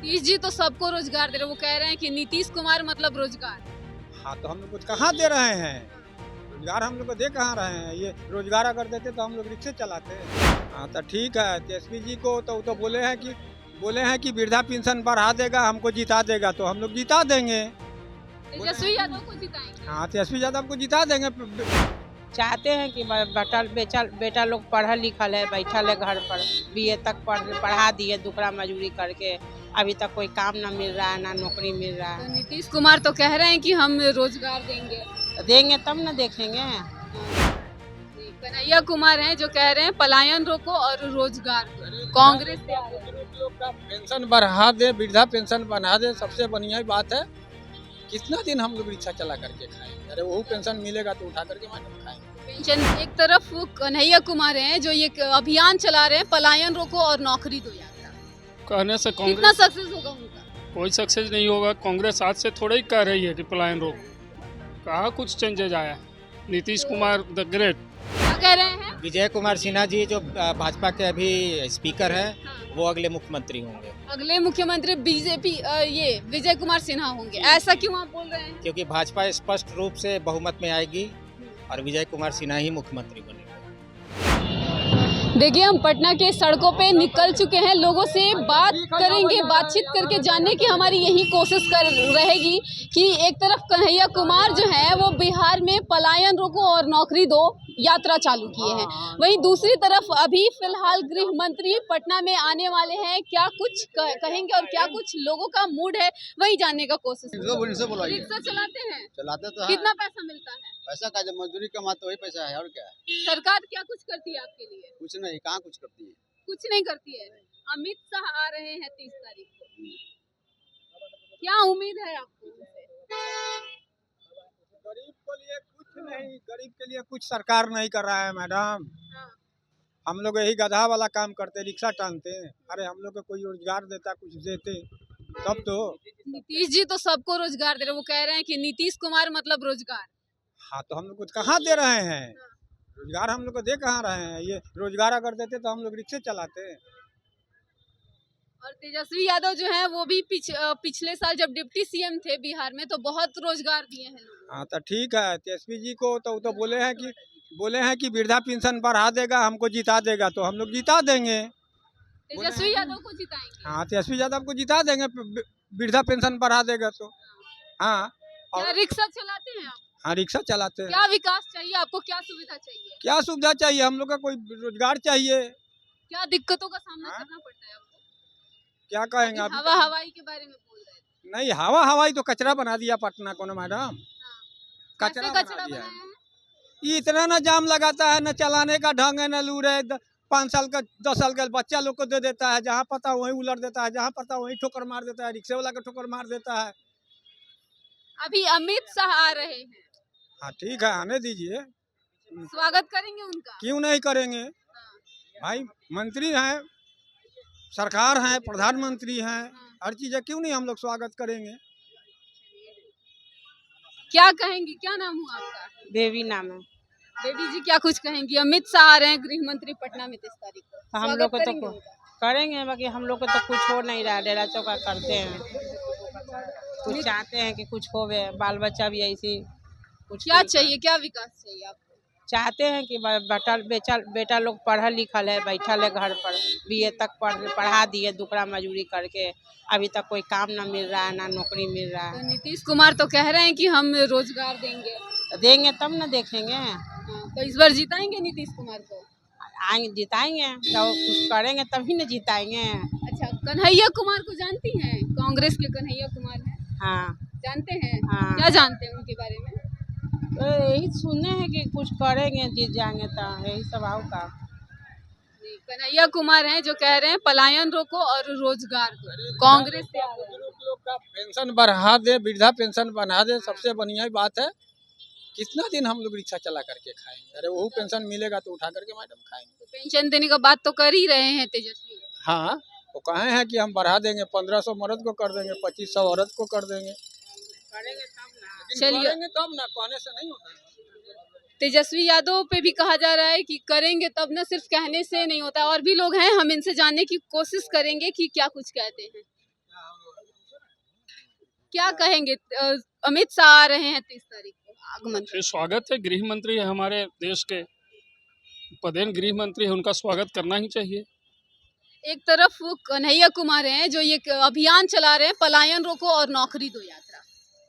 नीतीश जी तो सबको रोजगार दे रहे हैं। वो कह रहे हैं कि नीतीश कुमार मतलब रोजगार। हाँ तो हम लोग कुछ कहाँ दे रहे हैं। रोजगार हम लोग को दे कहाँ रहे हैं। ये रोजगार अगर देते तो हम लोग रिक्शे चलाते। हाँ तो ठीक है, तेजस्वी जी को तो बोले हैं कि वृद्धा पेंशन बढ़ा देगा, हमको जिता देगा, तो हम लोग जिता देंगे। तेजस्वी यादव को जिताएंगे। हाँ तेजस्वी यादव को जिता देंगे। चाहते हैं कि बेटा लोग पढ़ल लिखल है, बैठल है घर पर, बीए तक पढ़ा दिए दुकड़ा मजदूरी करके, अभी तक कोई काम ना मिल रहा है, ना नौकरी मिल रहा तो है। नीतीश कुमार तो कह रहे हैं कि हम रोजगार देंगे। तो देंगे तब ना देखेंगे। कन्हैया कुमार हैं जो कह रहे हैं पलायन रोको और रोजगार दो। कांग्रेस से आ रहे हैं। लोग का पेंशन बढ़ा दे, वृद्धा पेंशन बढ़ा दे, सबसे बढ़िया बात है। कितना दिन हम लोग रिक्शा चला करके खाएंगे। अरे वो पेंशन मिलेगा तो उठा करके मैडम खाएंगे। पेंशन एक तरफ कन्हैया कुमार हैं जो ये अभियान चला रहे हैं पलायन रोको और नौकरी दो यात्रा। कहने से कितना कांग्रेस सक्सेस होगा उनका? कोई सक्सेस नहीं होगा। कांग्रेस आज से थोड़ा ही कह रही है कि पलायन रोको, कहाँ कुछ चेंजेज आया। Nitish Kumar the great. क्या कह रहे हैं? विजय कुमार सिन्हा जी जो भाजपा के अभी स्पीकर हैं, वो अगले मुख्यमंत्री होंगे। अगले मुख्यमंत्री बीजेपी ये विजय कुमार सिन्हा होंगे, ऐसा क्यों आप बोल रहे हैं? क्योंकि भाजपा स्पष्ट रूप से बहुमत में आएगी और विजय कुमार सिन्हा ही मुख्यमंत्री बनेंगे। देखिए हम पटना के सड़कों पे निकल चुके हैं, लोगों से बात करेंगे, बातचीत करके जानने की हमारी यही कोशिश कर रहेगी कि एक तरफ कन्हैया कुमार जो है वो बिहार में पलायन रोको और नौकरी दो यात्रा चालू किए हैं, वहीं दूसरी तरफ अभी फिलहाल गृह मंत्री पटना में आने वाले हैं। क्या कुछ कहेंगे और क्या कुछ लोगों का मूड है वही जानने का कोशिश। रिक्शा चलाते हैं? चलाते तो कितना पैसा मिलता है? पैसा का जब मजदूरी कमाते वही पैसा है और क्या है। सरकार क्या कुछ करती है आपके लिए? कुछ नहीं, कहाँ कुछ करती है। कुछ नहीं करती है। अमित शाह आ रहे हैं 30 तारीख को, क्या उम्मीद है आपको उनसे? गरीब के लिए कुछ नहीं, गरीब के लिए कुछ सरकार नहीं कर रहा है मैडम। हाँ। हम लोग यही गधा वाला काम करते, रिक्शा टांगते। अरे हम लोग को कोई रोजगार देता, कुछ देते तब तो। नीतीश जी तो सबको रोजगार दे रहे हैं। वो कह रहे हैं कि नीतीश कुमार मतलब रोजगार। हाँ तो हम लोग कुछ कहाँ दे रहे हैं। रोजगार हम लोग को दे कहाँ रहे हैं। ये रोजगार अगर देते तो हम लोग रिक्शे चलाते। और तेजस्वी यादव जो है वो भी पिछले साल जब डिप्टी सीएम थे बिहार में तो बहुत रोजगार दिए हैं लोगों को। हाँ तो ठीक है, तेजस्वी जी को तो बोले हैं कि वृद्धा पेंशन बढ़ा देगा, हमको जिता देगा, तो हम लोग जिता देंगे। तेजस्वी यादव को जिताएंगे। हाँ तेजस्वी यादव को जिता देंगे, वृद्धा पेंशन बढ़ा देगा तो। हाँ क्या रिक्शा चलाते हैं आप? हाँ रिक्शा चलाते हैं। क्या विकास चाहिए आपको? क्या सुविधा चाहिए? क्या सुविधा चाहिए, हम लोग का कोई रोजगार चाहिए। क्या दिक्कतों का सामना करना पड़ता है आपको? क्या कहेंगे आप? हवा हवाई के बारे में बोल रहे थे। नहीं, हवा हवाई तो कचरा बना दिया पटना को ना मैडम। कैसे कचरा कचरा बना दिया बनाया है? ये इतना ना जाम लगाता है, न चलाने का ढंग है, न लूर है। 5 साल का 10 साल का बच्चा लोग को दे देता है, जहाँ पता वहीं उलट देता है, जहाँ पता वहीं ठोकर मार देता है, रिक्शे वाला को ठोकर मार देता है। अभी अमित शाह आ रहे हैं, हाँ ठीक है, आने दीजिए। स्वागत करेंगे उनका? क्यों नहीं करेंगे भाई, मंत्री हैं, सरकार है, प्रधानमंत्री हैं, हर चीज है, क्यों नहीं हम लोग स्वागत करेंगे। क्या कहेंगी? क्या नाम हुआ आपका? देवी नाम है। बेबी जी क्या कुछ कहेंगी? अमित शाह आ रहे हैं गृह मंत्री पटना में 30 तारीख को, तो हम स्वागत लोग को तो करेंगे उनका? करेंगे, बाकी हम लोग को तो कुछ हो नहीं रहा, डेरा चौका करते हैं। कुछ चाहते हैं कि कुछ होवे, बाल बच्चा भी ऐसी कुछ क्या चाहिए, क्या विकास चाहिए आपको? चाहते हैं कि बेटा लोग पढ़ल लिखल है, बैठल है घर पर, बीए तक पढ़ा दिए दुकड़ा मजदूरी करके, अभी तक कोई काम ना मिल रहा है, ना नौकरी मिल रहा तो है। नीतीश कुमार तो कह रहे हैं कि हम रोजगार देंगे। तो देंगे तब ना देखेंगे। तो इस बार जिताएंगे नीतीश कुमार को? आएंगे जिताएंगे, जब कुछ करेंगे तभी ना जिताएंगे। अच्छा, कन्हैया कुमार को जानती हैं? कांग्रेस के कन्हैया कुमार हैं, हाँ जानते हैं? हाँ। क्या जानते हैं उनके बारे में? तो यही सुने हैं कि कुछ करेंगे, जीत जाएंगे, तो यही सब आओ का। कन्हैया कुमार हैं जो कह रहे हैं पलायन रोको और रोजगार दो। कांग्रेस से आ रहे हैं। लोग का पेंशन बढ़ा दे, वृद्धा पेंशन बढ़ा दे, सबसे बढ़िया बात है। कितना दिन हम लोग रिक्शा चला करके खाएंगे। अरे वो पेंशन मिलेगा तो उठा करके मैडम खाएंगे। तो पेंशन देने का बात तो कर ही रहे हैं तेजस्वी। हाँ वो कहे हैं कि हम बढ़ा देंगे, 1500 मर्द को कर देंगे, 2500 औरत को कर देंगे। करेंगे तब ना। चलिए, करेंगे तब ना, कहने से नहीं होता है। तेजस्वी यादव पे भी कहा जा रहा है कि करेंगे तब ना, सिर्फ कहने से नहीं होता। और भी लोग हैं, हम इनसे जानने की कोशिश करेंगे कि क्या कुछ कहते हैं। क्या कहेंगे? अमित शाह आ रहे हैं 30 तारीख को आगमन। फिर स्वागत है, गृह मंत्री है हमारे देश के, पदेन गृह मंत्री है, उनका स्वागत करना ही चाहिए। एक तरफ वो कन्हैया कुमार हैं जो ये अभियान चला रहे हैं पलायन रोको और नौकरी दो यात्रा,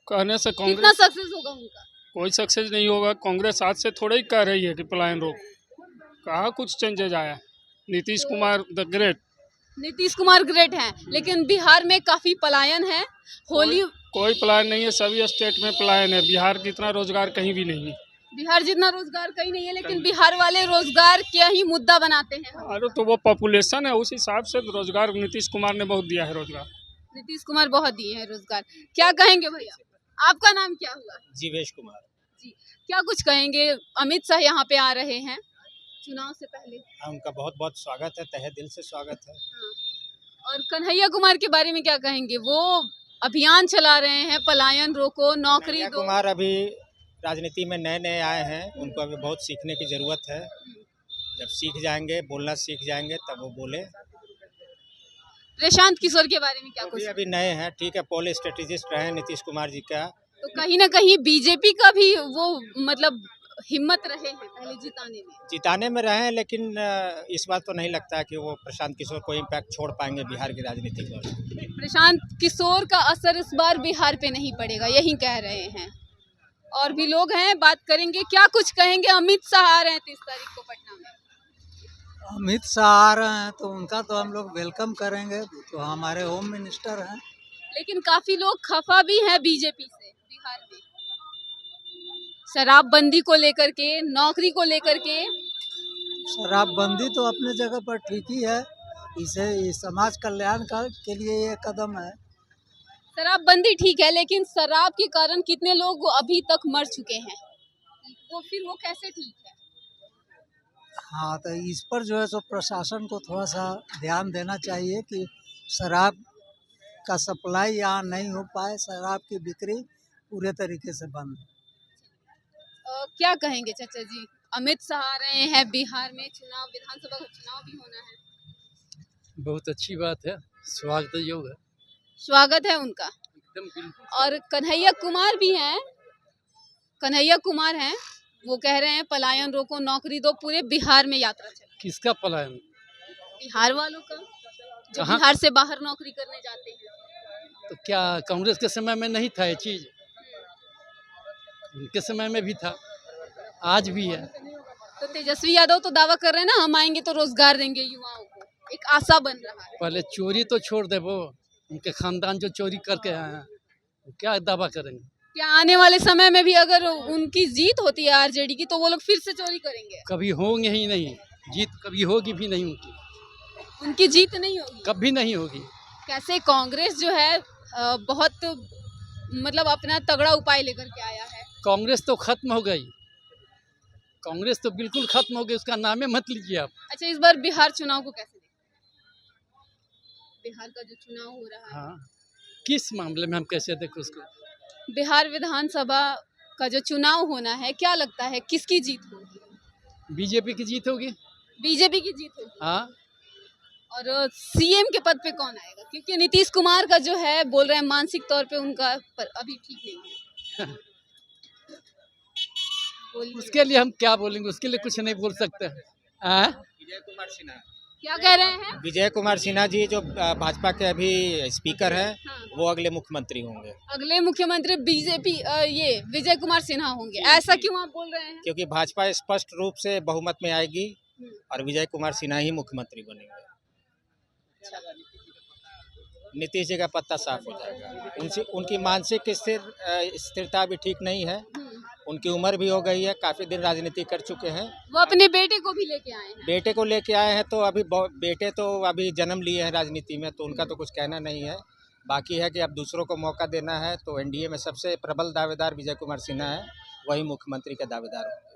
कहने से कितना कांग्रेस सक्सेस होगा उनका? कोई सक्सेस नहीं होगा। कांग्रेस आज से थोड़ा ही कह रही है कि पलायन रोको, कहाँ कुछ चेंजेज आया। Nitish Kumar the great. Nitish Kumar great हैं, लेकिन बिहार में काफी पलायन है। होली कोई पलायन नहीं है, सभी स्टेट में पलायन है। बिहार की इतना रोजगार कहीं भी नहीं है। बिहार जितना रोजगार कहीं नहीं है, लेकिन बिहार वाले रोजगार क्या ही मुद्दा बनाते हैं। अरे तो वो पॉपुलेशन है, उस हिसाब से रोजगार नीतीश कुमार ने बहुत दिया है रोजगार। नीतीश कुमार बहुत दिए हैं रोजगार। क्या कहेंगे भैया, आपका नाम क्या हुआ? जीवेश कुमार। जी, क्या कुछ कहेंगे? अमित शाह यहाँ पे आ रहे हैं चुनाव से पहले। उनका बहुत बहुत स्वागत है, तहे दिल से स्वागत है। और कन्हैया कुमार के बारे में क्या कहेंगे? वो अभियान चला रहे हैं पलायन रोको नौकरी कन्हैया दो। कुमार अभी राजनीति में नए नए आए हैं, उनको अभी बहुत सीखने की ज़रूरत है। जब सीख जाएंगे, बोलना सीख जाएंगे, तब वो बोले। प्रशांत किशोर के बारे में क्या कुछ? अभी नए हैं, ठीक है, पोल स्ट्रेटेजिस्ट रहे हैं नीतीश कुमार जी का। तो कहीं ना कहीं बीजेपी का भी वो मतलब हिम्मत रहे हैं पहले जिताने में रहे हैं, लेकिन इस बात तो नहीं लगता है कि वो प्रशांत किशोर कोई इम्पैक्ट छोड़ पाएंगे बिहार की राजनीति पर। प्रशांत किशोर का असर इस बार बिहार पे नहीं पड़ेगा, यही कह रहे हैं। और भी लोग हैं, बात करेंगे। क्या कुछ कहेंगे? अमित शाह आ रहे हैं 30 तारीख को पटना में। अमित शाह आ रहे हैं तो उनका तो हम लोग वेलकम करेंगे, तो हमारे होम मिनिस्टर हैं। लेकिन काफी लोग खफा भी हैं बीजेपी से बिहार में, शराबबंदी को लेकर के, नौकरी को लेकर के। शराबबंदी तो अपने जगह पर ठीक ही है, इसे समाज कल्याण के लिए ये कदम है। शराबबंदी ठीक है, लेकिन शराब के कारण कितने लोग अभी तक मर चुके हैं, वो कैसे ठीक है? हाँ, तो इस पर जो है सो प्रशासन को थोड़ा सा ध्यान देना चाहिए कि शराब का सप्लाई यहाँ नहीं हो पाए, शराब की बिक्री पूरे तरीके से बंद। क्या कहेंगे चाचा जी? अमित शाह आ रहे हैं बिहार में, चुनाव, विधानसभा का चुनाव भी होना है। बहुत अच्छी बात है, स्वागत योग है, स्वागत है उनका। एकदम बिल्कुल। और कन्हैया कुमार भी हैं, कन्हैया कुमार हैं, वो कह रहे हैं पलायन रोको नौकरी दो, पूरे बिहार में यात्रा चले। किसका पलायन? बिहार वालों का, जो कहाँ? बिहार से बाहर नौकरी करने जाते हैं। तो क्या कांग्रेस के समय में नहीं था ये चीज? उनके समय में भी था, आज भी है। तो तेजस्वी यादव तो दावा कर रहे हैं ना, हम आएंगे तो रोजगार देंगे युवाओं को, एक आशा बन रहा है। पहले चोरी तो छोड़ दे, वो उनके खानदान जो चोरी करके आए हैं वो क्या दावा करेंगे? क्या आने वाले समय में भी अगर उनकी जीत होती है आरजेडी की, तो वो लोग फिर से चोरी करेंगे? कभी होंगे ही नहीं, जीत कभी होगी भी नहीं उनकी जीत नहीं होगी, कभी नहीं होगी। कैसे कांग्रेस जो है बहुत मतलब अपना तगड़ा उपाय लेकर के आया है। कांग्रेस तो खत्म हो गई, कांग्रेस तो बिल्कुल खत्म हो गई, उसका नामे मत लीजिए आप। अच्छा, इस बार बिहार चुनाव को कैसे देखते हैं? बिहार का जो चुनाव हो रहा है, हाँ, किस मामले में हम कैसे देखें उसको? बिहार विधानसभा का जो चुनाव होना है, क्या लगता है किसकी जीत होगी? बीजेपी की जीत होगी। बीजेपी की जीत होगी। हाँ। और सीएम के पद पे कौन आएगा? क्योंकि नीतीश कुमार का जो है, बोल रहे हैं मानसिक तौर पे उनका अभी ठीक नहीं है। उसके लिए हम क्या बोलेंगे, उसके लिए कुछ नहीं बोल सकते हैं। विजय कुमार सिन्हा। क्या कह रहे हैं? विजय कुमार सिन्हा जी जो भाजपा के अभी स्पीकर हैं, हाँ। वो अगले मुख्यमंत्री होंगे। अगले मुख्यमंत्री बीजेपी ये विजय कुमार सिन्हा होंगे, ऐसा क्यों आप बोल रहे हैं? क्योंकि भाजपा स्पष्ट रूप से बहुमत में आएगी और विजय कुमार सिन्हा ही मुख्यमंत्री बनेंगे। नीतीश जी का पत्ता साफ हो जाएगा। उनकी मानसिक स्थिरता भी ठीक नहीं है, उनकी उम्र भी हो गई है, काफ़ी दिन राजनीति कर चुके हैं। वो अपने बेटे को भी लेके आए हैं। बेटे को लेके आए हैं, तो अभी बेटे तो अभी जन्म लिए हैं राजनीति में, तो उनका तो कुछ कहना नहीं है। बाकी है कि अब दूसरों को मौका देना है, तो एनडीए में सबसे प्रबल दावेदार विजय कुमार सिन्हा है, वही मुख्यमंत्री के दावेदार होंगे।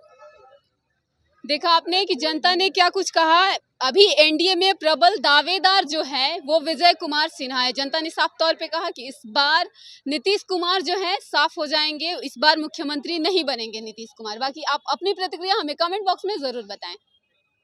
देखा आपने कि जनता ने क्या कुछ कहा। अभी एनडीए में प्रबल दावेदार जो है वो विजय कुमार सिन्हा है। जनता ने साफ तौर पे कहा कि इस बार नीतीश कुमार जो है साफ हो जाएंगे, इस बार मुख्यमंत्री नहीं बनेंगे नीतीश कुमार। बाकी आप अपनी प्रतिक्रिया हमें कमेंट बॉक्स में जरूर बताएं।